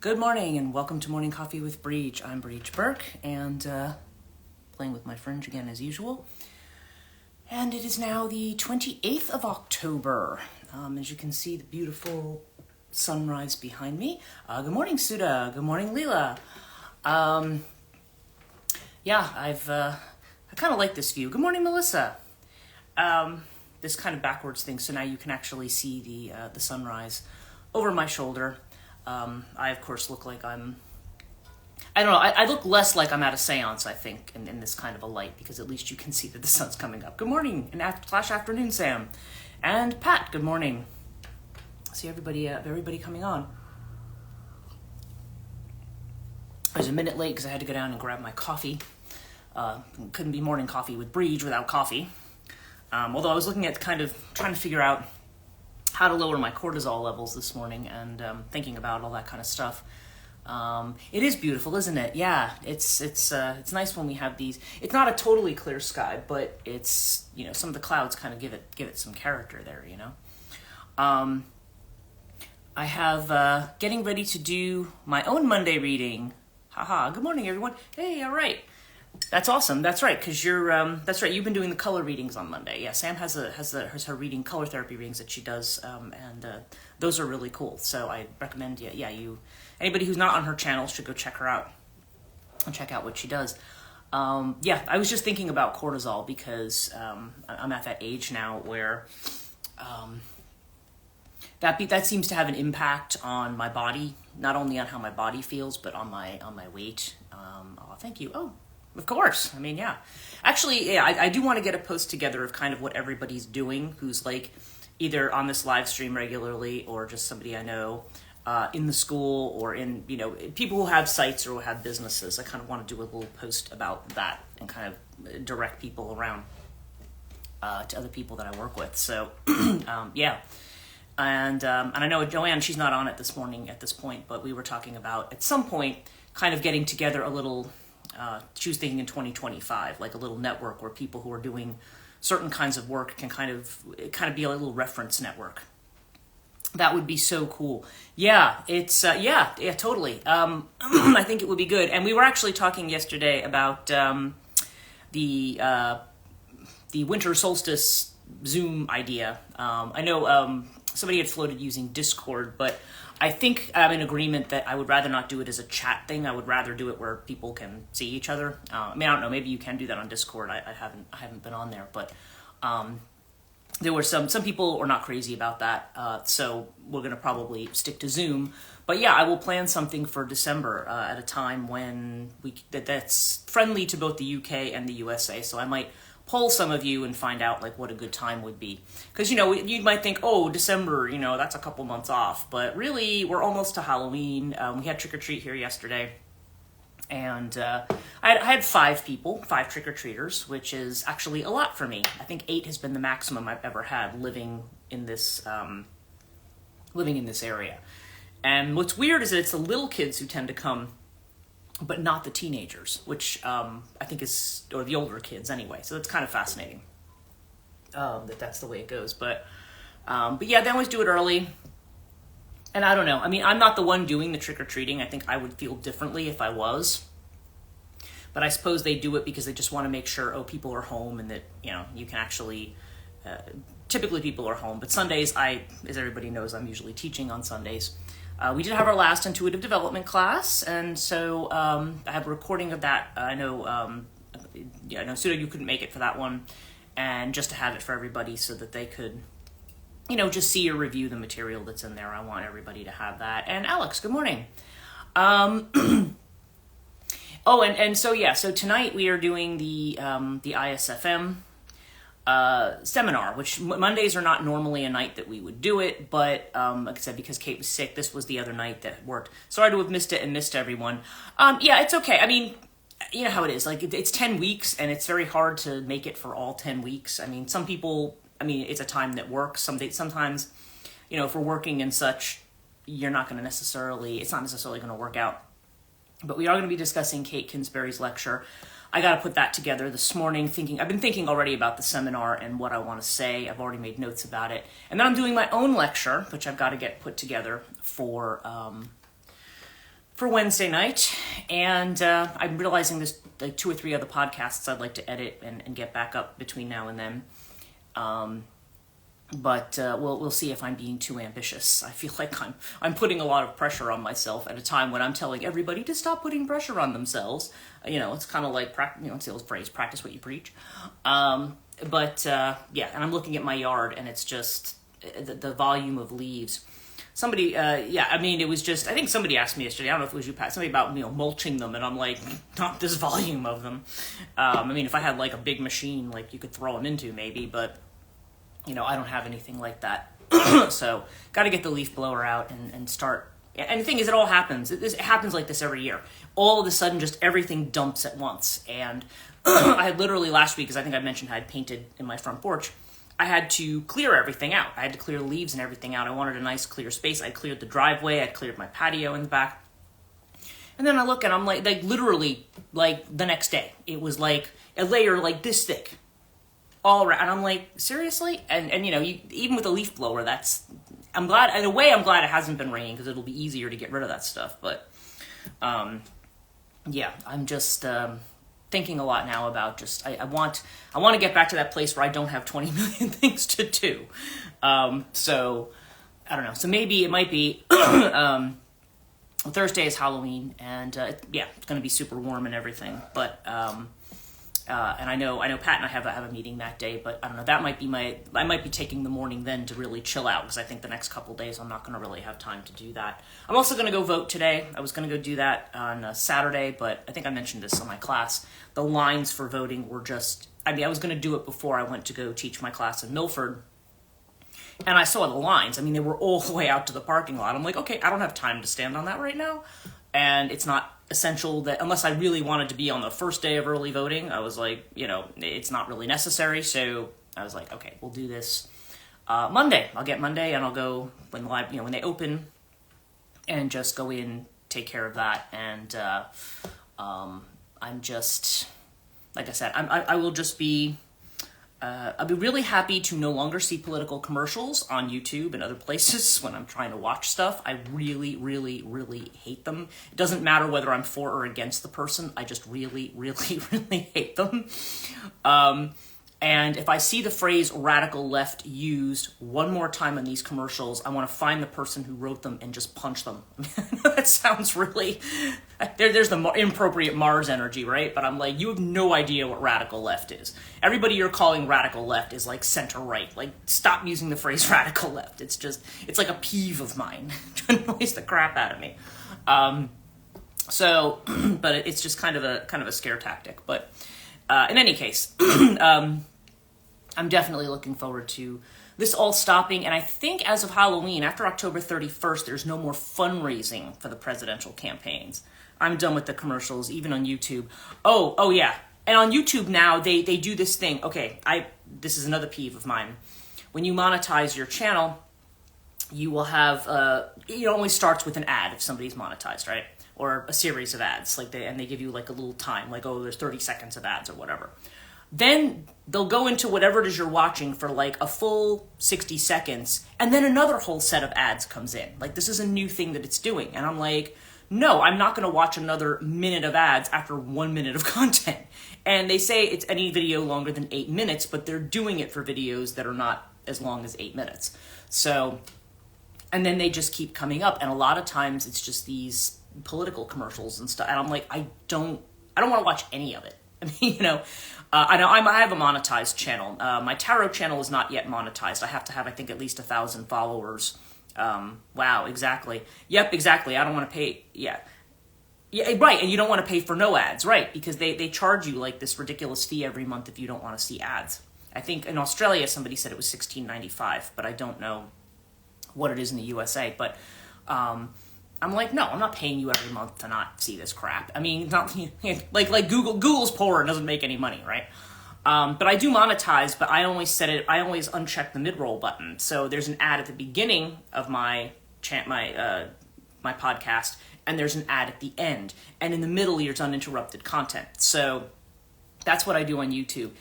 Good morning and welcome to Morning Coffee with Brigid. I'm Brigid Burke and playing with my fringe again as usual. And it is now the 28th of October. As you can see, the beautiful sunrise behind me. Good morning, Suda. Good morning, Leela. I kind of like this view. Good morning, Melissa. This kind of backwards thing, so now you can actually see the sunrise over my shoulder. I, of course, look like I don't know, I look less like I'm at a seance, I think, in this kind of a light, because at least you can see that the sun's coming up. Good morning, and slash afternoon, Sam. And Pat, good morning. See everybody coming on. I was a minute late because I had to go down and grab my coffee. Couldn't be morning coffee with Brigid without coffee. Although I was looking at kind of trying to figure out how to lower my cortisol levels this morning and thinking about all that kind of stuff. It is beautiful, isn't it? Yeah, it's nice when we have these. It's not a totally clear sky, but it's, some of the clouds kind of give it some character there, I have getting ready to do my own Monday reading. Haha, good morning, everyone. Hey, all right. That's awesome. That's right, because that's right. You've been doing the color readings on Monday. Yeah, Sam has her reading color therapy readings that she does, and those are really cool. So I recommend anybody who's not on her channel should go check her out and check out what she does. I was just thinking about cortisol because I'm at that age now where that seems to have an impact on my body, not only on how my body feels, but on my weight. Thank you. Oh. Of course. I mean, yeah. Actually, yeah, I do want to get a post together of kind of what everybody's doing who's like either on this live stream regularly or just somebody I know in the school or in, people who have sites or who have businesses. I kind of want to do a little post about that and kind of direct people around to other people that I work with. So, yeah. And I know Joanne, she's not on it this morning at this point, but we were talking about at some point kind of getting together a little... she was thinking in 2025, like a little network where people who are doing certain kinds of work can kind of be a little reference network. That would be so cool. Yeah, it's, totally. I think it would be good. And we were actually talking yesterday about the winter solstice Zoom idea. I know somebody had floated using Discord, but I think I'm in agreement that I would rather not do it as a chat thing. I would rather do it where people can see each other. I don't know. Maybe you can do that on Discord. I haven't been on there, but there were some people are not crazy about that. So we're gonna probably stick to Zoom. But yeah, I will plan something for December at a time when that's friendly to both the UK and the USA. So I might poll some of you and find out like what a good time would be. Because, you might think, oh, December, that's a couple months off. But really, we're almost to Halloween. We had trick-or-treat here yesterday. And I had 5 trick-or-treaters, which is actually a lot for me. I think 8 has been the maximum I've ever had living in this area. And what's weird is that it's the little kids who tend to come, but not the teenagers, which I think or the older kids anyway. So that's kind of fascinating that's the way it goes. But yeah, they always do it early. And I don't know. I mean, I'm not the one doing the trick-or-treating. I think I would feel differently if I was. But I suppose they do it because they just want to make sure, people are home and that, you can actually... typically people are home. But Sundays, as everybody knows, I'm usually teaching on Sundays. We did have our last intuitive development class, and so I have a recording of that. I know, Suda, you couldn't make it for that one, and just to have it for everybody so that they could, just see or review the material that's in there. I want everybody to have that. And Alex, good morning. So tonight we are doing the ISFM seminar, which Mondays are not normally a night that we would do it, but like I said, because Kate was sick, this was the other night that worked. Sorry to have missed it and missed everyone. It's okay. I mean, you know how it is. Like, it's 10 weeks, and it's very hard to make it for all 10 weeks. I mean, some people, it's a time that works. Sometimes, if we're working and such, it's not necessarily going to work out. But we are going to be discussing Kate Kinsberry's lecture. I got to put that together this morning. I've been thinking already about the seminar and what I want to say. I've already made notes about it. And then I'm doing my own lecture, which I've got to get put together for for Wednesday night, and I'm realizing there's like 2 or 3 other podcasts I'd like to edit and get back up between now and then. But we'll see if I'm being too ambitious. I feel like I'm putting a lot of pressure on myself at a time when I'm telling everybody to stop putting pressure on themselves. It's kind of like it's the old phrase, practice what you preach. And I'm looking at my yard, and it's just the volume of leaves. Somebody, it was just, I think somebody asked me yesterday, I don't know if it was you, Pat, something about, mulching them, and I'm like, not this volume of them. If I had like a big machine, like you could throw them into maybe, but, I don't have anything like that. So, got to get the leaf blower out and start. And the thing is, it all happens. It happens like this every year. All of a sudden, just everything dumps at once. And I had literally last week, because I think I mentioned I had painted in my front porch, I had to clear everything out. I had to clear the leaves and everything out. I wanted a nice clear space. I cleared the driveway. I cleared my patio in the back. And then I look and I'm like literally, like the next day, it was like a layer like this thick all around. And I'm like, seriously? And even with a leaf blower, I'm glad it hasn't been raining, because it'll be easier to get rid of that stuff. But, I'm just, thinking a lot now about just I want to get back to that place where I don't have 20 million things to do. So I don't know. So maybe it might be Thursday is Halloween, and it's going to be super warm and everything. But and I know Pat and I have a meeting that day, but I don't know. That might be I might be taking the morning then to really chill out, because I think the next couple days I'm not going to really have time to do that. I'm also going to go vote today. I was going to go do that on Saturday, but I think I mentioned this in my class. The lines for voting were I was going to do it before I went to go teach my class in Milford, and I saw the lines. They were all the way out to the parking lot. I'm like, okay, I don't have time to stand on that right now, and it's not essential that, unless I really wanted to be on the first day of early voting, I was like, it's not really necessary. So I was like, okay, we'll do this Monday. I'll get Monday, and I'll go when they open, and just go in, take care of that. And I'm just, like I said, I will just be, I'll be really happy to no longer see political commercials on YouTube and other places when I'm trying to watch stuff. I really, really, really hate them. It doesn't matter whether I'm for or against the person. I just really, really, really hate them. And if I see the phrase radical left used one more time in these commercials, I want to find the person who wrote them and just punch them. That sounds really... There's the inappropriate Mars energy, right? But I'm like, you have no idea what radical left is. Everybody you're calling radical left is like center right. Like, stop using the phrase radical left. It's like a peeve of mine. It annoys the crap out of me. But it's just kind of a scare tactic. But in any case, I'm definitely looking forward to this all stopping. And I think as of Halloween, after October 31st, there's no more fundraising for the presidential campaigns. I'm done with the commercials, even on YouTube. Oh yeah. And on YouTube now, they do this thing. Okay, this is another peeve of mine. When you monetize your channel, you will have, it always starts with an ad if somebody's monetized, right? Or a series of ads, and they give you like a little time, like, there's 30 seconds of ads or whatever. Then they'll go into whatever it is you're watching for like a full 60 seconds, and then another whole set of ads comes in. Like, this is a new thing that it's doing. And I'm like, no, I'm not going to watch another minute of ads after 1 minute of content. And they say it's any video longer than 8 minutes, but they're doing it for videos that are not as long as 8 minutes. So, and then they just keep coming up. And a lot of times it's just these political commercials and stuff. And I'm like, I don't want to watch any of it. I know I have a monetized channel. My tarot channel is not yet monetized. I have to have, I think, at least 1,000 followers. Wow, exactly. Yep, exactly. I don't want to pay. Yeah, right. And you don't want to pay for no ads, right? Because they charge you like this ridiculous fee every month if you don't want to see ads. I think in Australia somebody said it was $16.95, but I don't know what it is in the USA. But I'm like, no, I'm not paying you every month to not see this crap. Not like Google's poor and doesn't make any money, right? But I do monetize, but I always uncheck the mid-roll button. So there's an ad at the beginning of my podcast, and there's an ad at the end. And in the middle, there's uninterrupted content. So that's what I do on YouTube.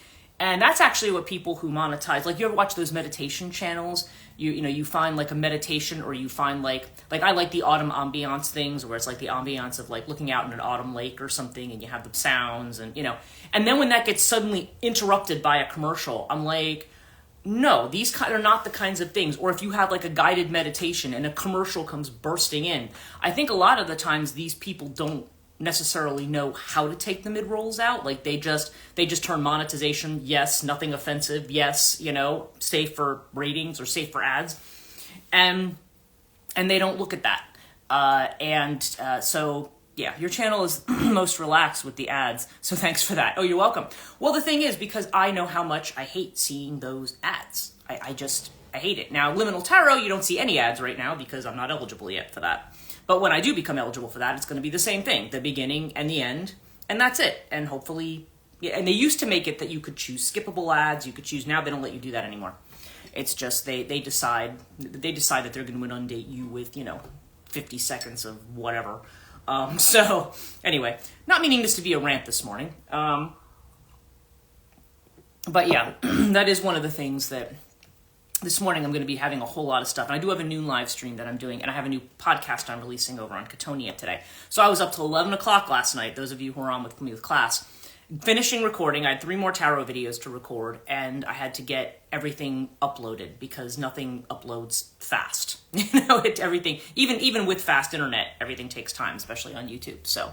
And that's actually what people who monetize, like you ever watch those meditation channels? You find like a meditation, or you find like I like the autumn ambiance things, where it's like the ambiance of like looking out in an autumn lake or something, and you have the sounds, and and then when that gets suddenly interrupted by a commercial, I'm like, no, these are not the kinds of things. Or if you have like a guided meditation and a commercial comes bursting in, I think a lot of the times these people don't necessarily know how to take the mid-rolls out. Like they just turn monetization, yes, nothing offensive, yes, safe for ratings or safe for ads, and they don't look at that. So yeah, your channel is most relaxed with the ads, so thanks for that. Oh, you're welcome. Well, the thing is, because I know how much I hate seeing those ads. I hate it. Now, Liminal Tarot, you don't see any ads right now because I'm not eligible yet for that. But when I do become eligible for that, it's going to be the same thing, the beginning and the end, and that's it. And hopefully, yeah, and they used to make it that you could choose skippable ads, you could choose, now they don't let you do that anymore. It's just they decide that they're going to inundate you with, 50 seconds of whatever. So anyway, not meaning this to be a rant this morning. But yeah, that is one of the things that this morning I'm going to be having a whole lot of stuff. And I do have a new live stream that I'm doing, and I have a new podcast I'm releasing over on Katonia today. So I was up till 11 o'clock last night, those of you who are on with me with class, finishing recording. I had 3 more tarot videos to record, and I had to get everything uploaded because nothing uploads fast. Everything, even with fast internet, everything takes time, especially on YouTube. So,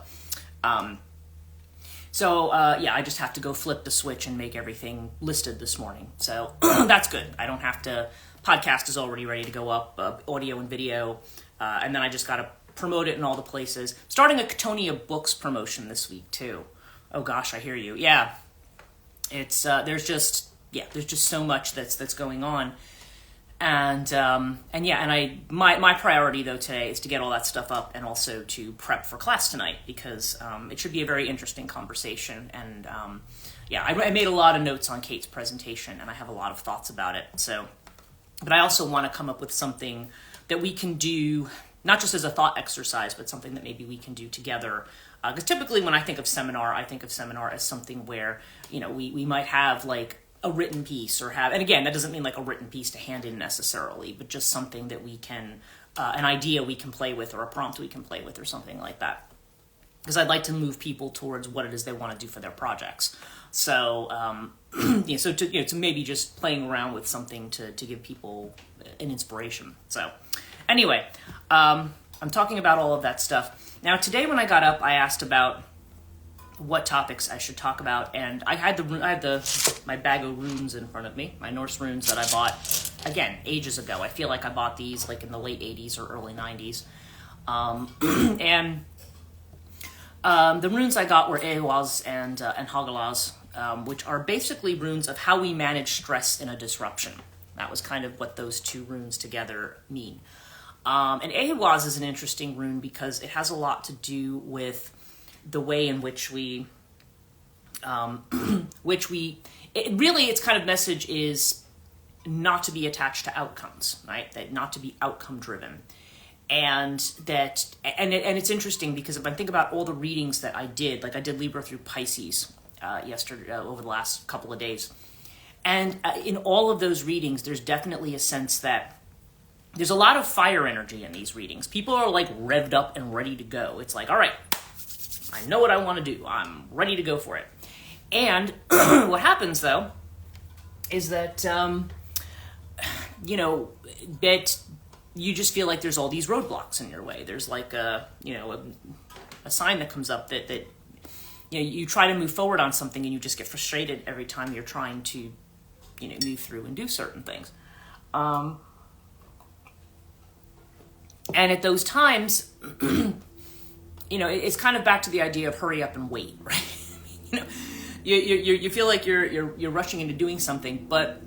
yeah, I just have to go flip the switch and make everything listed this morning. So that's good. I don't have to, podcast is already ready to go up, audio and video. And then I just got to promote it in all the places. Starting a Katonia Books promotion this week too. Oh gosh, I hear you. Yeah. It's, there's just so much that's going on. And my priority though today is to get all that stuff up and also to prep for class tonight, because it should be a very interesting conversation. And I made a lot of notes on Kate's presentation, and I have a lot of thoughts about it. So, but I also want to come up with something that we can do, not just as a thought exercise, but something that maybe we can do together. Because typically when I think of seminar as something where, we might have like a written piece and again, that doesn't mean like a written piece to hand in necessarily, but just something that we can, an idea we can play with, or a prompt we can play with, or something like that. Because I'd like to move people towards what it is they want to do for their projects. So, to maybe just playing around with something to give people an inspiration. So, anyway, I'm talking about all of that stuff. Now, today when I got up, I asked about what topics I should talk about, and I had my bag of runes in front of me, my Norse runes that I bought, again, ages ago. I feel like I bought these like in the late 80s or early 90s. The runes I got were Ehwaz and Hagalaz, which are basically runes of how we manage stress in a disruption. That was kind of what those 2 runes together mean. And Ehwaz is an interesting rune because it has a lot to do with the way in which its kind of message is not to be attached to outcomes, right? That not to be outcome driven. And it's interesting because if I think about all the readings that I did, like I did Libra through Pisces yesterday, over the last couple of days. And in all of those readings, there's definitely a sense that there's a lot of fire energy in these readings. People are like revved up and ready to go. It's like, all right, I know what I want to do. I'm ready to go for it. And what happens, though, is that, that you just feel like there's all these roadblocks in your way. There's like a sign that comes up that you try to move forward on something and you just get frustrated every time you're trying to, move through and do certain things. And at those times, it's kind of back to the idea of hurry up and wait, right? You feel like you're rushing into doing something, but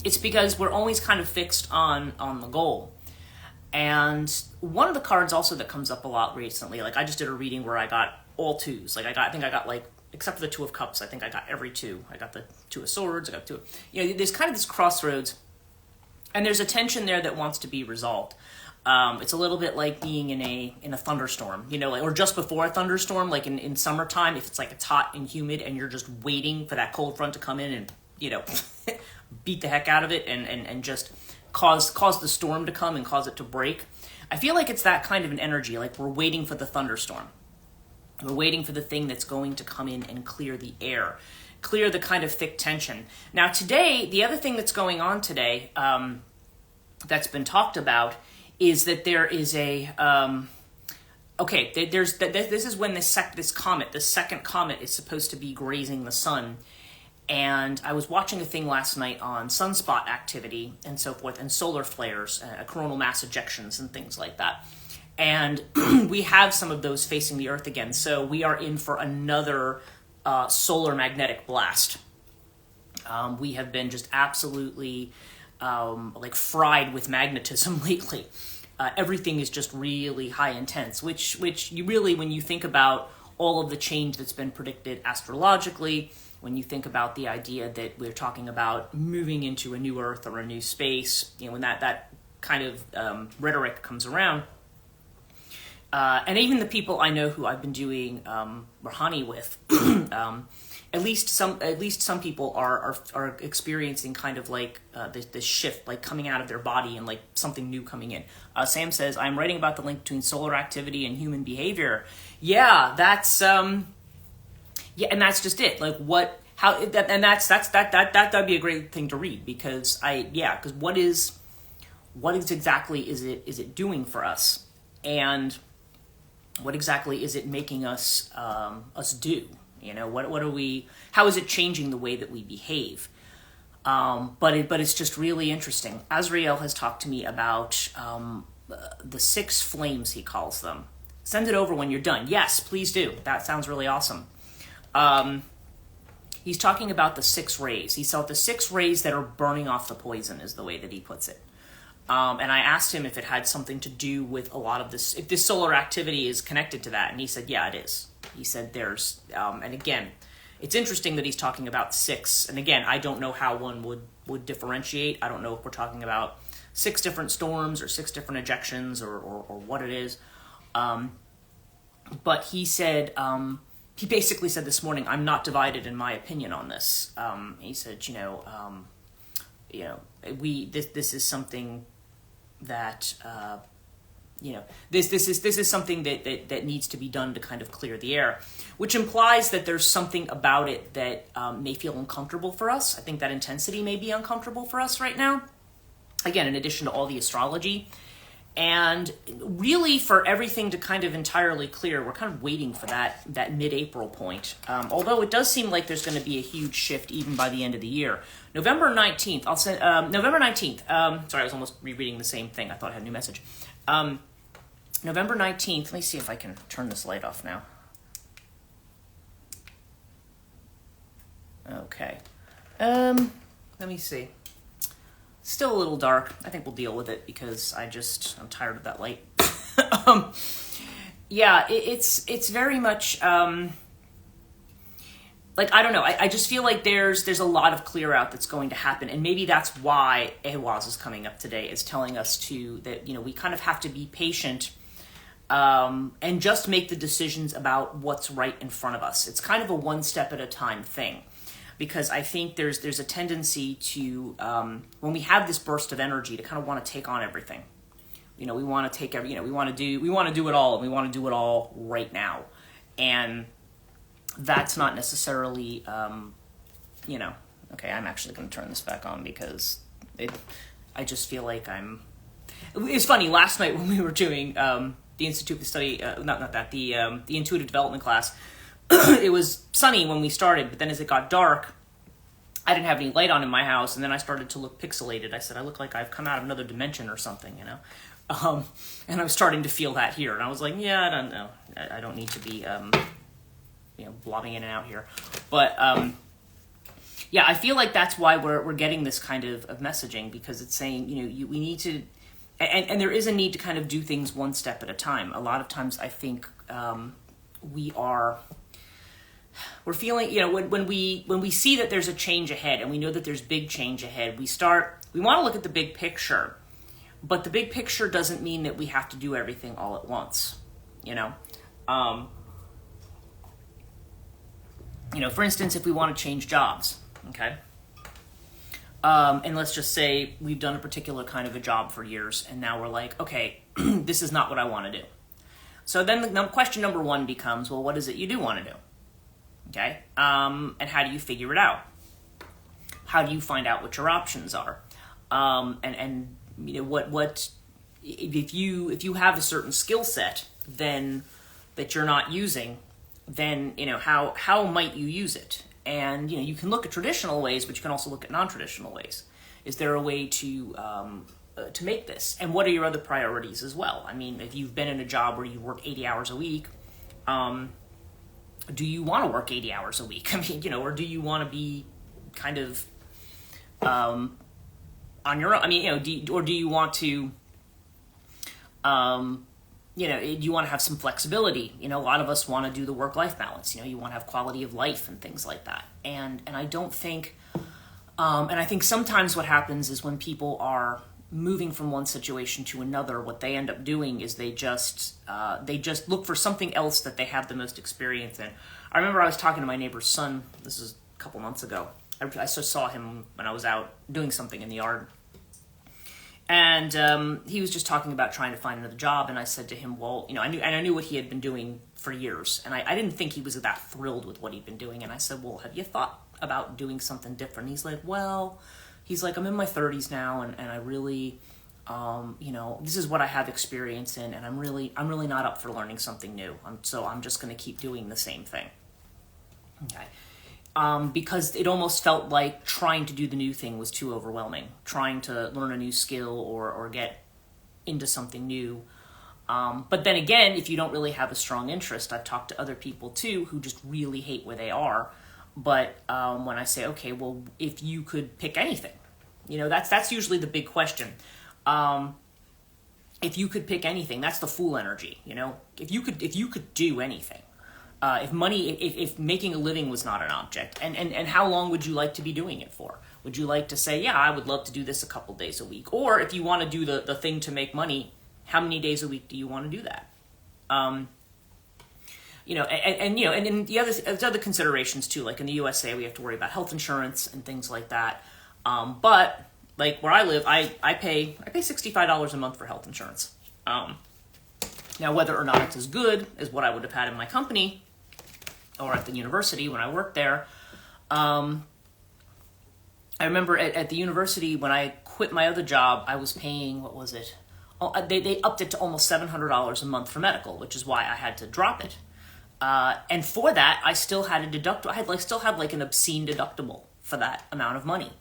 it's because we're always kind of fixed on the goal. And one of the cards also that comes up a lot recently, like I just did a reading where I got all 2s. Like I think I got like, except for the 2 of Cups, I think I got every 2. I got the 2 of Swords, I got 2. There's kind of this crossroads, and there's a tension there that wants to be resolved. It's a little bit like being in a thunderstorm, you know, or just before a thunderstorm, like in summertime, if it's hot and humid and you're just waiting for that cold front to come in and, you know, beat the heck out of it and just cause the storm to come and cause it to break. I feel like it's that kind of an energy, like we're waiting for the thunderstorm. We're waiting for the thing that's going to come in and clear the air, clear the kind of thick tension. Now today, the other thing that's going on today that's been talked about is that there is a this is when this comet, the second comet, is supposed to be grazing the sun. And I was watching a thing last night on sunspot activity and so forth, and solar flares, coronal mass ejections, and things like that. And we have some of those facing the Earth again, so we are in for another solar magnetic blast. We have been just absolutely fried with magnetism lately. Everything is just really high intense, which you really, when you think about all of the change that's been predicted astrologically, when you think about the idea that we're talking about moving into a new Earth or a new space, you know, when that kind of rhetoric comes around, and even the people I know who I've been doing Rouhani with, at least some people are experiencing kind of like this shift, like coming out of their body and like something new coming in. Sam says, I'm writing about the link between solar activity and human behavior. Yeah, that's and that's just it. Like that'd be a great thing to read, because what exactly is it doing for us, and what exactly is it making us do? You know, what are we? How is it changing the way that we behave? But it's just really interesting. Azrael has talked to me about the 6 flames, he calls them. Send it over when you're done. Yes, please do. That sounds really awesome. He's talking about the 6 rays. He saw the 6 rays that are burning off the poison, is the way that he puts it. And I asked him if it had something to do with a lot of this, if this solar activity is connected to that. And he said, yeah, it is. He said there's, and again, it's interesting that he's talking about 6. And again, I don't know how one would differentiate. I don't know if we're talking about 6 different storms or 6 different ejections or what it is. But he said, he basically said this morning, I'm not divided in my opinion on this. He said, this is something that, this is something that needs to be done to kind of clear the air, which implies that there's something about it that may feel uncomfortable for us. I think that intensity may be uncomfortable for us right now. Again, in addition to all the astrology. And really, for everything to kind of entirely clear, we're kind of waiting for that mid-April point. Although it does seem like there's going to be a huge shift even by the end of the year. November 19th, I'll send, November 19th, sorry, I was almost rereading the same thing. I thought I had a new message. November 19th, let me see if I can turn this light off now. Okay. Let me see. Still a little dark. I think we'll deal with it because I'm tired of that light. It's very much, I don't know. I just feel like there's a lot of clear out that's going to happen. And maybe that's why Ehwaz is coming up today, is telling us that, we kind of have to be patient, and just make the decisions about what's right in front of us. It's kind of a one step at a time thing. Because I think there's a tendency to, when we have this burst of energy, to kind of want to take on everything. We want to take we want to do it all, and we want to do it all right now. And that's not necessarily, okay, I'm actually going to turn this back on because I just feel like it's funny, last night when we were doing the Institute for Study, the Intuitive Development class, it was sunny when we started, but then as it got dark, I didn't have any light on in my house, and then I started to look pixelated. I said, I look like I've come out of another dimension or something, and I was starting to feel that here, and I was like, yeah, I don't know. I don't need to be, blobbing in and out here. But, I feel like that's why we're getting this kind of messaging, because it's saying, we need to, and there is a need to kind of do things one step at a time. A lot of times I think we're feeling, when we see that there's a change ahead and we know that there's big change ahead, we want to look at the big picture, But the big picture doesn't mean that we have to do everything all at once, you know? For instance, if we want to change jobs, okay? And let's just say we've done a particular kind of a job for years, and now we're like, okay, this is not what I want to do. So then the question number one becomes, well, what is it you do want to do? Okay? And how do you figure it out? How do you find out what your options are? What if you have a certain skill set then that you're not using, then how might you use it? And you can look at traditional ways, but you can also look at non-traditional ways. Is there a way to make this? And what are your other priorities as well? I mean, if you've been in a job where you work 80 hours a week, do you want to work 80 hours a week? I mean, or do you want to be kind of on your own? I mean, do you want to, do you want to have some flexibility? A lot of us want to do the work-life balance. You want to have quality of life and things like that. And I don't think, and I think sometimes what happens is when people are moving from one situation to another, what they end up doing is they just look for something else that they have the most experience in. I remember I was talking to my neighbor's son. This is a couple months ago. I just saw him when I was out doing something in the yard. And he was just talking about trying to find another job. And I said to him, well, I knew what he had been doing for years. And I didn't think he was that thrilled with what he'd been doing. And I said, well, have you thought about doing something different? He's like, I'm in my 30s now. And I really, this is what I have experience in. And I'm really not up for learning something new. So I'm just going to keep doing the same thing. Okay. Because it almost felt like trying to do the new thing was too overwhelming. Trying to learn a new skill or get into something new. But then again, if you don't really have a strong interest, I've talked to other people too who just really hate where they are. But when I say, okay, well, if you could pick anything, that's usually the big question. If you could pick anything, that's the fool energy. If you could do anything. If making a living was not an object, and how long would you like to be doing it for? Would you like to say, yeah, I would love to do this a couple days a week? Or if you want to do the thing to make money, how many days a week do you want to do that? And the other considerations too, like in the USA, we have to worry about health insurance and things like that. But like where I live, I pay $65 a month for health insurance. Now, whether or not it's as good as what I would have had in my company or at the university when I worked there, I remember at the university when I quit my other job, I was paying, what was it? Oh, they upped it to almost $700 a month for medical, which is why I had to drop it. And for that, I still had a deductible. Still had like an obscene deductible for that amount of money.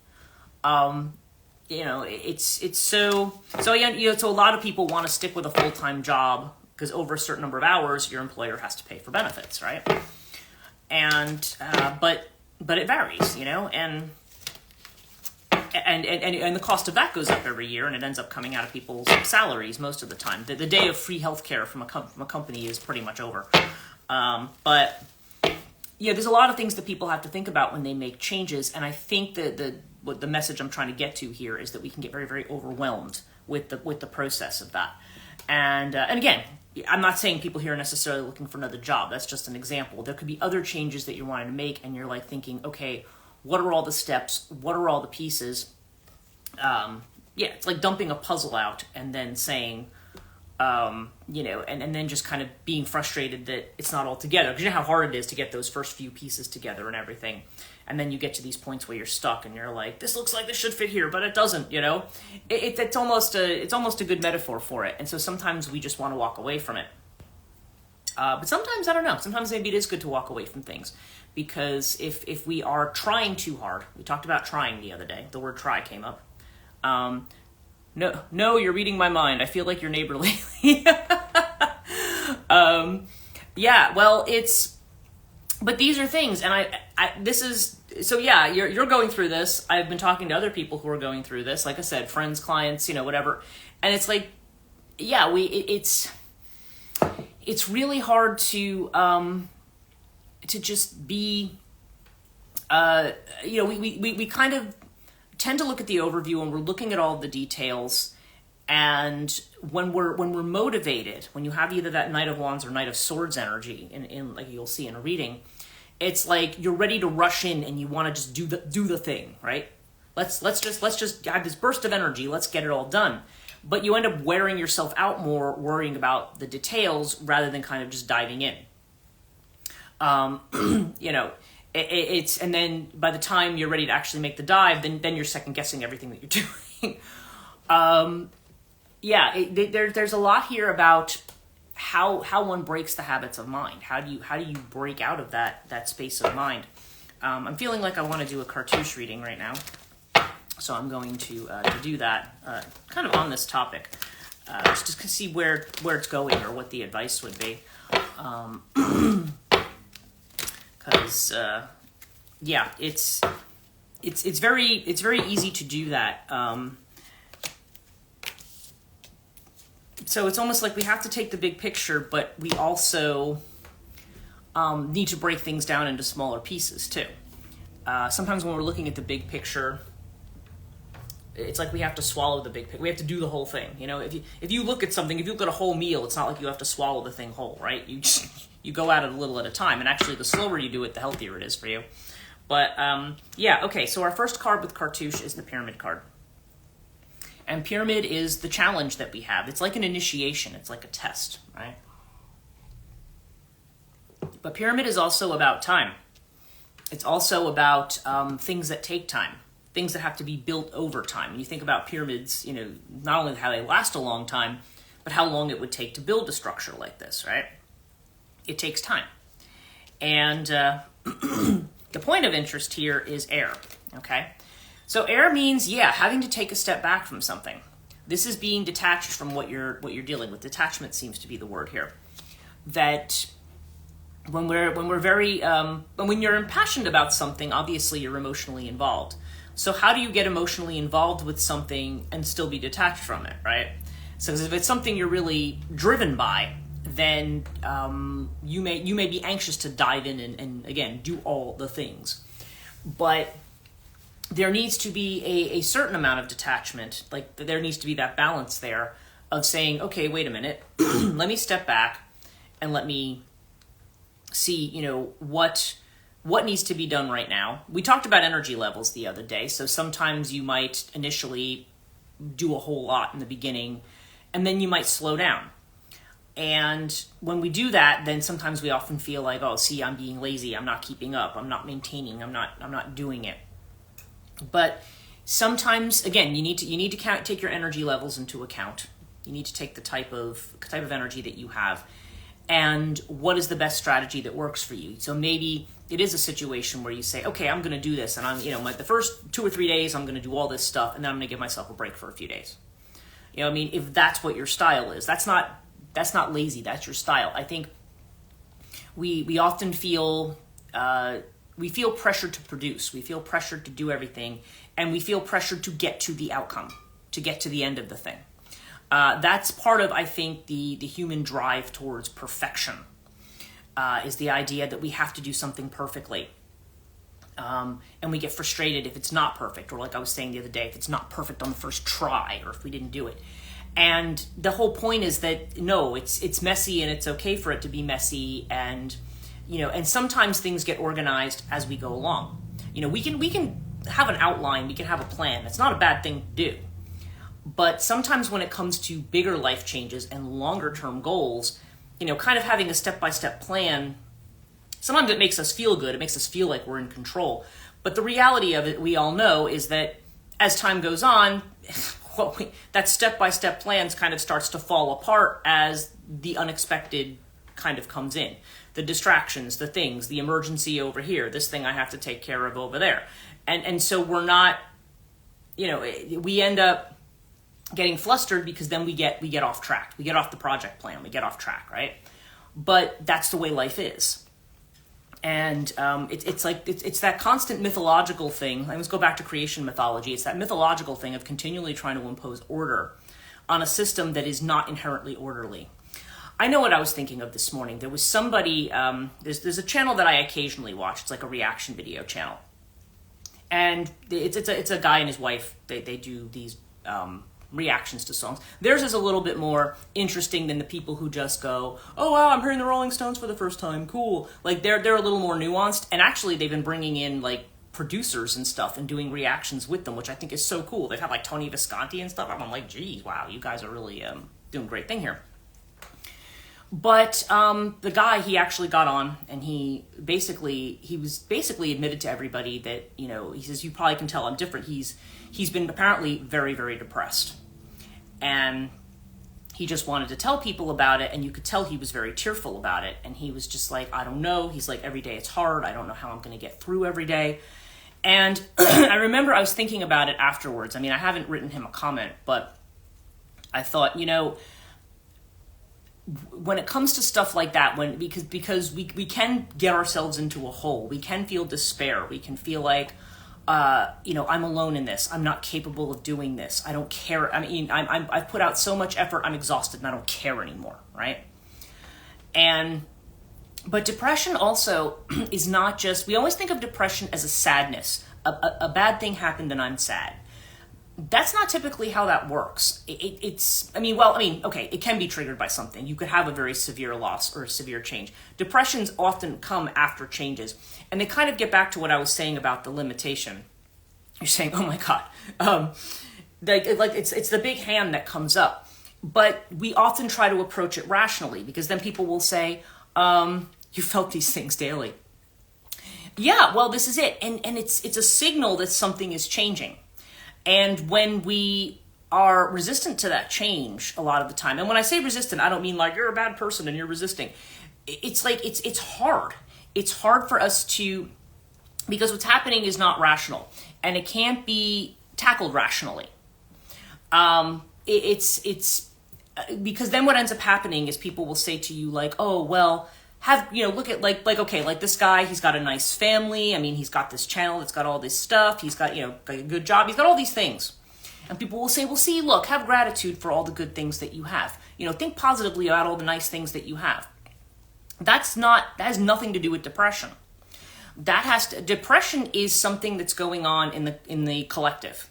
It's so a lot of people want to stick with a full-time job because over a certain number of hours, your employer has to pay for benefits, right? And but it varies, and the cost of that goes up every year, and it ends up coming out of people's salaries most of the time. The day of free healthcare from a company is pretty much over. But there's a lot of things that people have to think about when they make changes, and I think that the message I'm trying to get to here is that we can get very, very overwhelmed with the process of that. And again, I'm not saying people here are necessarily looking for another job. That's just an example. There could be other changes that you're wanting to make, and you're like thinking, okay, what are all the steps? What are all the pieces? It's like dumping a puzzle out and then saying, and then just kind of being frustrated that it's not all together. Because you know how hard it is to get those first few pieces together and everything. And then you get to these points where you're stuck and you're like, this looks like this should fit here, but it doesn't, It's almost a good metaphor for it. And so sometimes we just want to walk away from it. But sometimes, I don't know, sometimes maybe it is good to walk away from things. Because if we are trying too hard, we talked about trying the other day, the word try came up. No, you're reading my mind. I feel like your neighbor lately. But these are things, and you're going through this. I've been talking to other people who are going through this, like I said, friends, clients, whatever. And it's like, it's really hard to just be, we kind of tend to look at the overview and we're looking at all the details, And when we're motivated, when you have either that Knight of Wands or Knight of Swords energy, in like you'll see in a reading, it's like you're ready to rush in and you want to just do the thing, right? Let's just have this burst of energy. Let's get it all done. But you end up wearing yourself out more, worrying about the details rather than kind of just diving in. You know, it's and then by the time you're ready to actually make the dive, then you're second guessing everything that you're doing. Yeah, there's a lot here about how one breaks the habits of mind. How do you break out of that space of mind? I'm feeling like I want to do a cartouche reading right now, so I'm going to do that kind of on this topic, just to see where it's going or what the advice would be. Because yeah, it's very easy to do that. So it's almost like we have to take the big picture, but we also need to break things down into smaller pieces too. Sometimes when we're looking at the big picture, it's like we have to swallow the big picture. We have to do the whole thing. You know, if you look at something, if you look at a whole meal, it's not like you have to swallow the thing whole, right? You go at it a little at a time, and actually the slower you do it, the healthier it is for you. But yeah, okay, so our first card with cartouche is the Pyramid card. And Pyramid is the challenge that we have. It's like an initiation. It's like a test, right? But Pyramid is also about time. It's also about things that take time, things that have to be built over time. When you think about pyramids, you know, not only how they last a long time, but how long it would take to build a structure like this, right? It takes time. And the point of interest here is air, okay? So air means, yeah, having to take a step back from something. This is being detached from what you're dealing with. Detachment seems to be the word here. That when you're impassioned about something, obviously you're emotionally involved. So how do you get emotionally involved with something and still be detached from it, right? So if it's something you're really driven by, then you may be anxious to dive in and again do all the things, but there needs to be a certain amount of detachment. Like there needs to be that balance there of saying, okay, wait a minute, let me step back and let me see, you know, what needs to be done right now. We talked about energy levels the other day. So sometimes you might initially do a whole lot in the beginning, and then you might slow down. And when we do that, then sometimes we often feel like, oh, see, I'm being lazy. I'm not keeping up. I'm not maintaining. I'm not doing it. But sometimes, again, you need to take your energy levels into account. You need to take the type of energy that you have, and what is the best strategy that works for you. So maybe it is a situation where you say, okay, I'm going to do this, and I'm, you know, the first 2 or 3 days, I'm going to do all this stuff, and then I'm going to give myself a break for a few days. You know what I mean? If that's what your style is, that's not lazy. That's your style. I think we often feel. We feel pressured to produce. We feel pressured to do everything. And we feel pressured to get to the outcome, to get to the end of the thing. That's part of, I think, the human drive towards perfection, is the idea that we have to do something perfectly. And we get frustrated if it's not perfect, or like I was saying the other day, if it's not perfect on the first try, or if we didn't do it. And the whole point is that, no, it's messy, and it's okay for it to be messy, and you know, and sometimes things get organized as we go along. You know, we can have an outline, we can have a plan. It's not a bad thing to do. But sometimes when it comes to bigger life changes and longer term goals, you know, kind of having a step-by-step plan, sometimes it makes us feel good. It makes us feel like we're in control. But the reality of it, we all know, is that as time goes on, that step-by-step plans kind of starts to fall apart as the unexpected kind of comes in. The distractions, the things, the emergency over here, this thing I have to take care of over there. And so we're not, you know, we end up getting flustered because then we get off track. We get off the project plan. We get off track, right? But that's the way life is. And it's that constant mythological thing. Let's go back to creation mythology. It's that mythological thing of continually trying to impose order on a system that is not inherently orderly. I know what I was thinking of this morning. There was somebody, there's a channel that I occasionally watch. It's like a reaction video channel. And it's a guy and his wife. They do these reactions to songs. Theirs is a little bit more interesting than the people who just go, oh wow, I'm hearing the Rolling Stones for the first time, cool. Like they're a little more nuanced, and actually they've been bringing in like producers and stuff and doing reactions with them, which I think is so cool. They've had like Tony Visconti and stuff. I'm like, geez, wow, you guys are really doing a great thing here. But the guy, he actually got on, and he was basically admitted to everybody that, you know, he says, you probably can tell I'm different. He's been apparently very, very depressed. And he just wanted to tell people about it, and you could tell he was very tearful about it. And he was just like, I don't know. He's like, every day it's hard. I don't know how I'm going to get through every day. And I remember I was thinking about it afterwards. I mean, I haven't written him a comment, but I thought, you know, when it comes to stuff like that, because we can get ourselves into a hole, we can feel despair, we can feel like, you know, I'm alone in this, I'm not capable of doing this, I don't care. I mean, I've put out so much effort, I'm exhausted, and I don't care anymore, right? But depression also is not just, we always think of depression as a sadness, a bad thing happened and I'm sad. That's not typically how that works. Okay, it can be triggered by something. You could have a very severe loss or a severe change. Depressions often come after changes. And they kind of get back to what I was saying about the limitation. You're saying, oh my God. It's the big hand that comes up. But we often try to approach it rationally, because then people will say, you felt these things daily. Yeah, well, this is it. And it's a signal that something is changing. And when we are resistant to that change a lot of the time, and when I say resistant, I don't mean like you're a bad person and you're resisting. It's like, it's hard. It's hard for us to, because what's happening is not rational, and it can't be tackled rationally. It's because then what ends up happening is people will say to you like, oh, well, look at okay, like this guy, he's got a nice family. I mean, he's got this channel that's got all this stuff. He's got, got a good job. Has got all these things. And people will say, well, see, look, have gratitude for all the good things that you have. Think positively about all the nice things that you have. That has nothing to do with depression. Depression is something that's going on in the collective.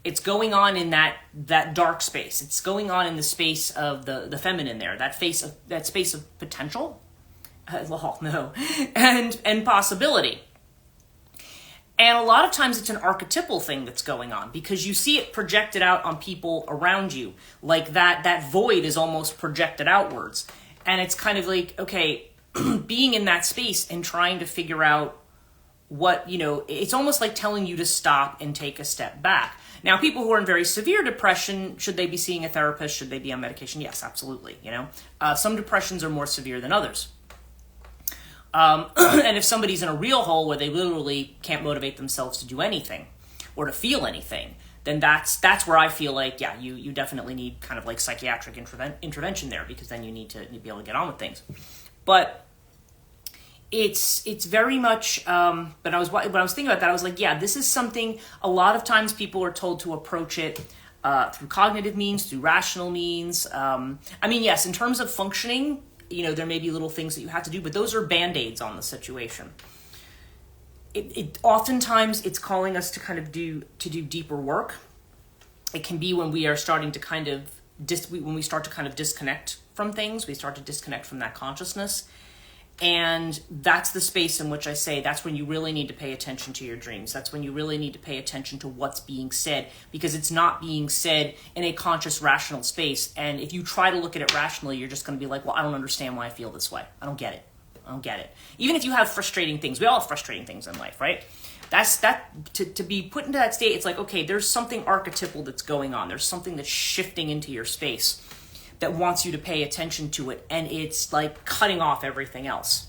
It's going on in that dark space. It's going on in the space of the feminine there, that space of potential. And possibility. And a lot of times it's an archetypal thing that's going on, because you see it projected out on people around you. Like that void is almost projected outwards. And it's kind of like, okay, being in that space and trying to figure out what, it's almost like telling you to stop and take a step back. Now, people who are in very severe depression, should they be seeing a therapist? Should they be on medication? Yes, absolutely. Some depressions are more severe than others. And if somebody's in a real hole where they literally can't motivate themselves to do anything or to feel anything, then that's where I feel like, yeah, you definitely need kind of like psychiatric intervention there, because then you need to be able to get on with things. But it's very much, but when I was thinking about that, I was like, yeah, this is something, a lot of times people are told to approach it through cognitive means, through rational means. Yes, in terms of functioning, there may be little things that you have to do, but those are Band-Aids on the situation. Oftentimes it's calling us to kind of do deeper work. It can be when we are starting to when we start to kind of disconnect from things, we start to disconnect from that consciousness. And that's the space in which I say that's when you really need to pay attention to your dreams. That's when you really need to pay attention to what's being said, because it's not being said in a conscious, rational space. And if you try to look at it rationally, you're just going to be like, well, I don't understand why I feel this way. I don't get it. Even if you have frustrating things, we all have frustrating things in life, right? To be put into that state, it's like, okay, there's something archetypal that's going on. There's something that's shifting into your space that wants you to pay attention to it, and it's like cutting off everything else.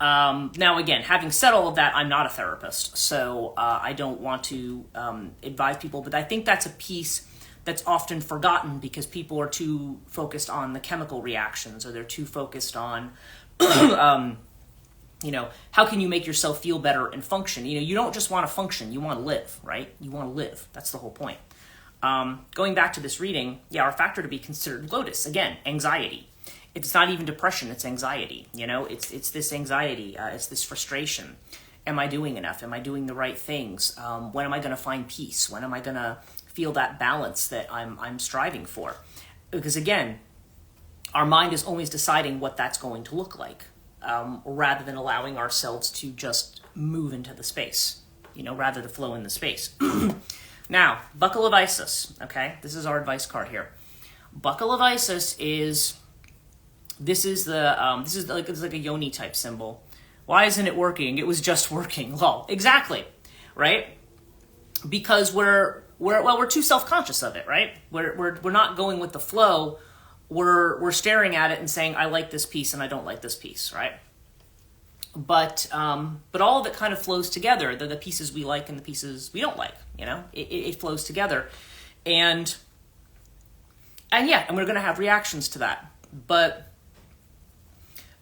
Now, again, having said all of that, I'm not a therapist, so I don't want to advise people, but I think that's a piece that's often forgotten because people are too focused on the chemical reactions, or they're too focused on, how can you make yourself feel better and function? You don't just want to function, you want to live, right? You want to live. That's the whole point. Going back to this reading, our factor to be considered lotus, again, anxiety. It's not even depression, it's anxiety. It's this anxiety, it's this frustration. Am I doing enough? Am I doing the right things? When am I going to find peace? When am I going to feel that balance that I'm striving for. Because again, our mind is always deciding what that's going to look like, rather than allowing ourselves to just move into the space, rather to flow in the space. Now, Buckle of Isis, okay? This is our advice card here. Buckle of Isis is it's like a yoni type symbol. Why isn't it working? It was just working. Lol. Exactly, right? Because we're too self-conscious of it, right? We're not going with the flow. We're staring at it and saying, I like this piece and I don't like this piece, right? But all of it kind of flows together. The pieces we like and the pieces we don't like, it flows together. And we're going to have reactions to that. But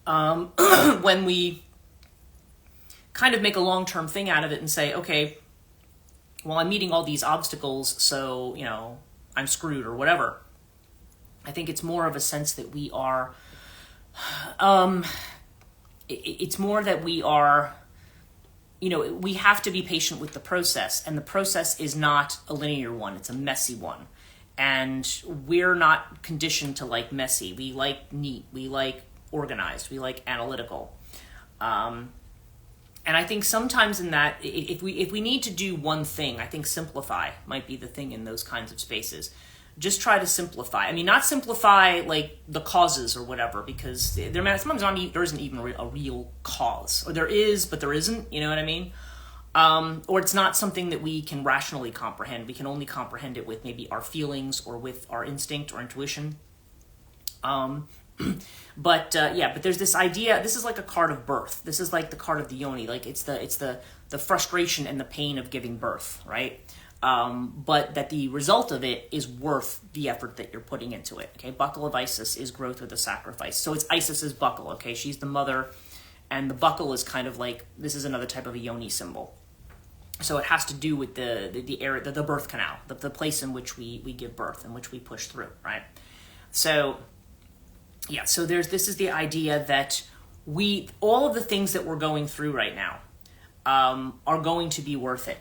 when we kind of make a long-term thing out of it and say, okay, well, I'm meeting all these obstacles, so, I'm screwed or whatever. I think it's more of a sense that we are, it's more that we are, we have to be patient with the process, and the process is not a linear one, it's a messy one. And we're not conditioned to like messy. We like neat, we like organized, we like analytical. And I think sometimes in that, if we need to do one thing, I think simplify might be the thing in those kinds of spaces. Just try to simplify. I mean, not simplify like the causes or whatever, because sometimes there isn't even a real cause. Or there is, but there isn't, you know what I mean? Or it's not something that we can rationally comprehend. We can only comprehend it with maybe our feelings or with our instinct or intuition. But there's this idea. This is like a card of birth. This is like the card of the yoni. Like it's the frustration and the pain of giving birth, right? But that the result of it is worth the effort that you're putting into it. Okay, Buckle of Isis is growth with a sacrifice. So it's Isis's buckle. Okay, she's the mother, and the buckle is kind of like, this is another type of a yoni symbol. So it has to do with the area, the birth canal, the place in which we give birth, in which we push through, right? So. Yeah, so this is the idea that all of the things that we're going through right now are going to be worth it.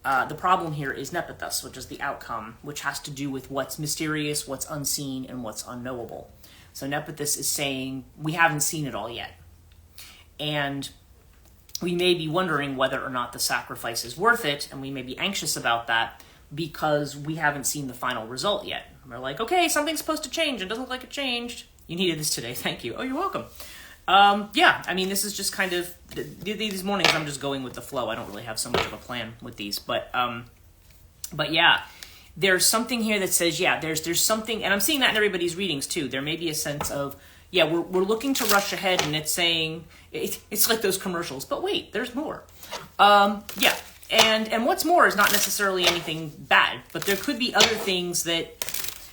The problem here is nepithus, which is the outcome, which has to do with what's mysterious, what's unseen, and what's unknowable. So nepithus is saying we haven't seen it all yet. And we may be wondering whether or not the sacrifice is worth it, and we may be anxious about that because we haven't seen the final result yet. We're like, okay, something's supposed to change. It doesn't look like it changed. You needed this today. Thank you. Oh, you're welcome. I mean, this is just kind of, these mornings I'm just going with the flow. I don't really have so much of a plan with these. But yeah, there's something here that says, there's something, and I'm seeing that in everybody's readings too. There may be a sense of, we're looking to rush ahead, and it's saying, it's like those commercials, but wait, there's more. And what's more is not necessarily anything bad, but there could be other things that,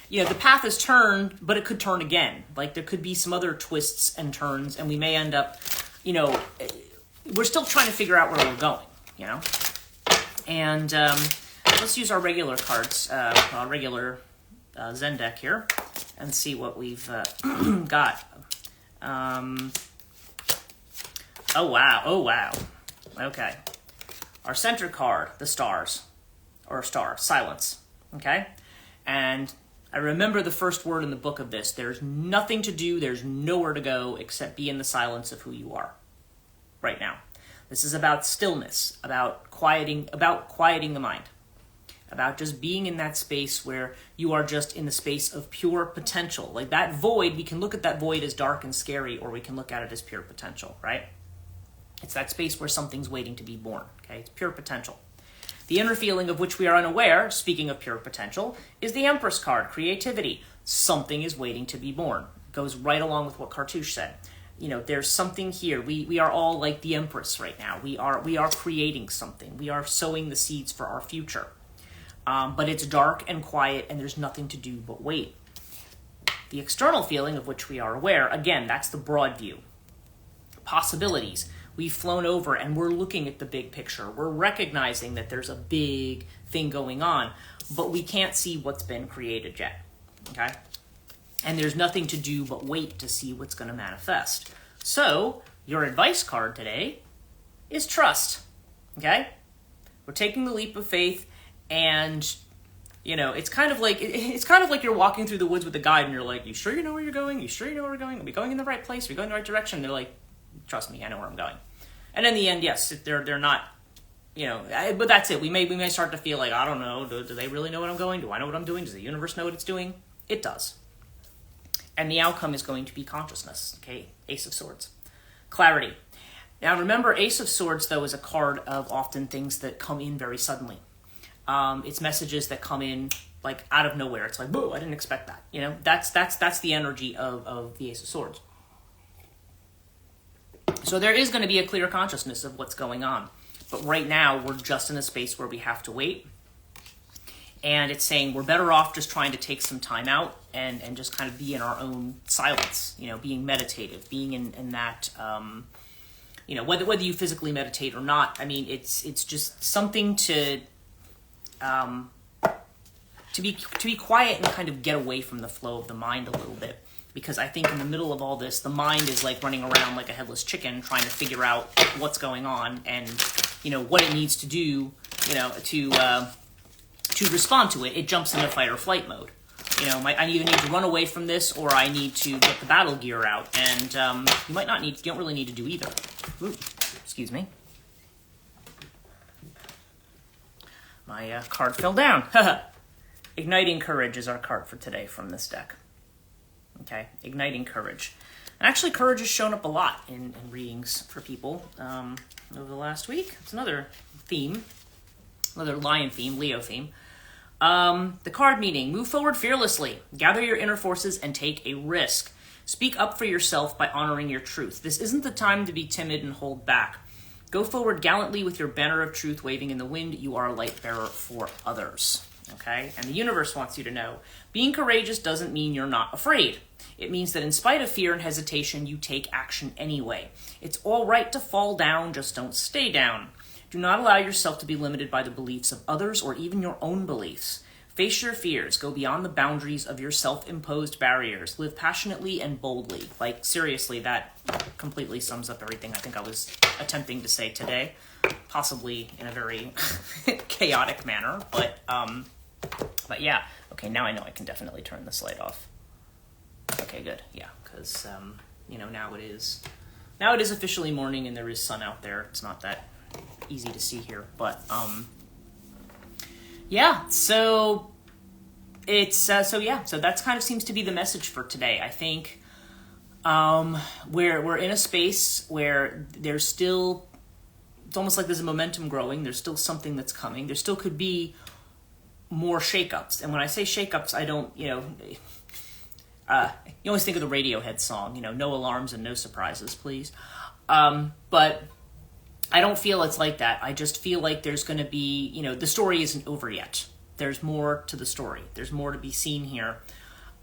the path is turned, but it could turn again. Like there could be some other twists and turns, and we may end up, we're still trying to figure out where we're going, And let's use our regular cards, our regular Zen deck here, and see what we've got. Oh, wow. Okay. Our center card, the stars, or star, silence, okay? And I remember the first word in the book of this. There's nothing to do, there's nowhere to go except be in the silence of who you are right now. This is about stillness, about quieting the mind, about just being in that space where you are just in the space of pure potential. Like that void, we can look at that void as dark and scary, or we can look at it as pure potential, right? It's that space where something's waiting to be born, okay? It's pure potential. The inner feeling of which we are unaware, speaking of pure potential, is the Empress card, creativity. Something is waiting to be born. It goes right along with what Cartouche said. There's something here. We are all like the Empress right now. We are creating something. We are sowing the seeds for our future. But it's dark and quiet, and there's nothing to do but wait. The external feeling of which we are aware, again, that's the broad view. Possibilities. We've flown over and we're looking at the big picture. We're recognizing that there's a big thing going on, but we can't see what's been created yet, okay? And there's nothing to do but wait to see what's going to manifest. So your advice card today is trust, okay? We're taking the leap of faith, and it's kind of like you're walking through the woods with a guide, and you're like, you sure you know where you're going? You sure you know where we're going? Are we going in the right place? Are we going in the right direction? And they're like, trust me, I know where I'm going. And in the end, yes, they're not, but that's it. We may start to feel like, I don't know, do they really know what I'm going? Do I know what I'm doing? Does the universe know what it's doing? It does. And the outcome is going to be consciousness. Okay, Ace of Swords. Clarity. Now remember, Ace of Swords, though, is a card of often things that come in very suddenly. It's messages that come in like out of nowhere. It's like, whoa, I didn't expect that. That's the energy of the Ace of Swords. So there is going to be a clear consciousness of what's going on. But right now, we're just in a space where we have to wait. And it's saying we're better off just trying to take some time out and just kind of be in our own silence, being meditative, being in that, whether you physically meditate or not. I mean, it's just something to be quiet and kind of get away from the flow of the mind a little bit. Because I think in the middle of all this, the mind is like running around like a headless chicken trying to figure out what's going on and, what it needs to do, to respond to it. It jumps into fight or flight mode. I either need to run away from this or I need to get the battle gear out. And you don't really need to do either. Ooh, excuse me. My card fell down. Igniting Courage is our card for today from this deck. Okay, Igniting Courage. And actually, courage has shown up a lot in readings for people over the last week. It's another theme, another lion theme, Leo theme. The card meaning, move forward fearlessly, gather your inner forces and take a risk. Speak up for yourself by honoring your truth. This isn't the time to be timid and hold back. Go forward gallantly with your banner of truth waving in the wind. You are a light bearer for others. Okay? And the universe wants you to know, being courageous doesn't mean you're not afraid. It means that in spite of fear and hesitation, you take action anyway. It's all right to fall down, just don't stay down. Do not allow yourself to be limited by the beliefs of others or even your own beliefs. Face your fears. Go beyond the boundaries of your self-imposed barriers. Live passionately and boldly. Like, seriously, that completely sums up everything I think I was attempting to say today. Possibly in a very chaotic manner, but yeah. Okay, now I know I can definitely turn this light off. Okay, good. Yeah, because, now it is officially morning and there is sun out there. It's not that easy to see here, but, yeah, so it's, so that's kind of seems to be the message for today. I think, we're in a space where there's still, it's almost like there's a momentum growing. There's still something that's coming. There still could be more shakeups. And when I say shakeups, I don't, you always think of the Radiohead song, no alarms and no surprises, please. But I don't feel it's like that. I just feel like there's going to be, the story isn't over yet. There's more to the story. There's more to be seen here.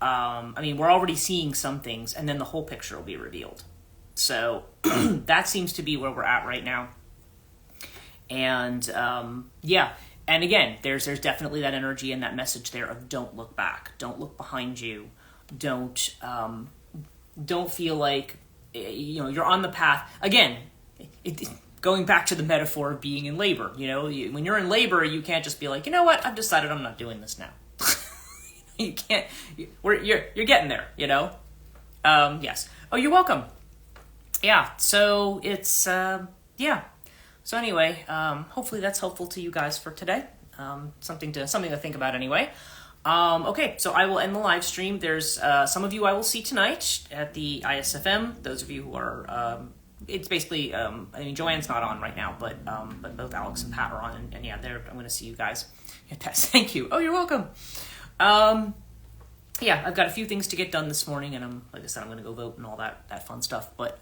We're already seeing some things, and then the whole picture will be revealed. So that seems to be where we're at right now. And, and again, there's definitely that energy and that message there of don't look back. Don't look behind you. Don't feel like, you're on the path. Again, going back to the metaphor of being in labor, when you're in labor, you can't just be like, you know what, I've decided I'm not doing this now. You can't, you're getting there, yes. Oh, you're welcome. Yeah, so it's, yeah. So anyway, hopefully that's helpful to you guys for today. Something to think about anyway. Okay, so I will end the live stream. There's some of you I will see tonight at the ISFM. Those of you who are, it's basically, Joanne's not on right now, but both Alex and Pat are on, and yeah, I'm going to see you guys. Thank you. Oh, you're welcome. Yeah, I've got a few things to get done this morning, and like I said, I'm going to go vote and all that fun stuff. But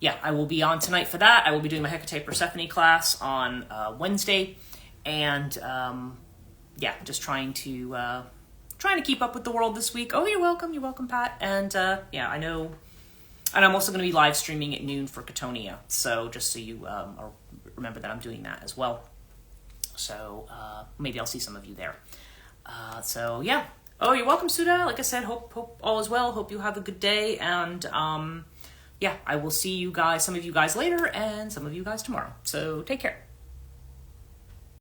yeah, I will be on tonight for that. I will be doing my Hecate Persephone class on Wednesday, and yeah, just trying to keep up with the world this week. Oh, you're welcome, Pat. And yeah, I know, and I'm also going to be live streaming at noon for Catonia. So just so you remember that I'm doing that as well. So maybe I'll see some of you there. So yeah. Oh, you're welcome, Suda. Like I said, hope all is well. Hope you have a good day. And yeah, I will see you guys, some of you guys later, and some of you guys tomorrow. So take care.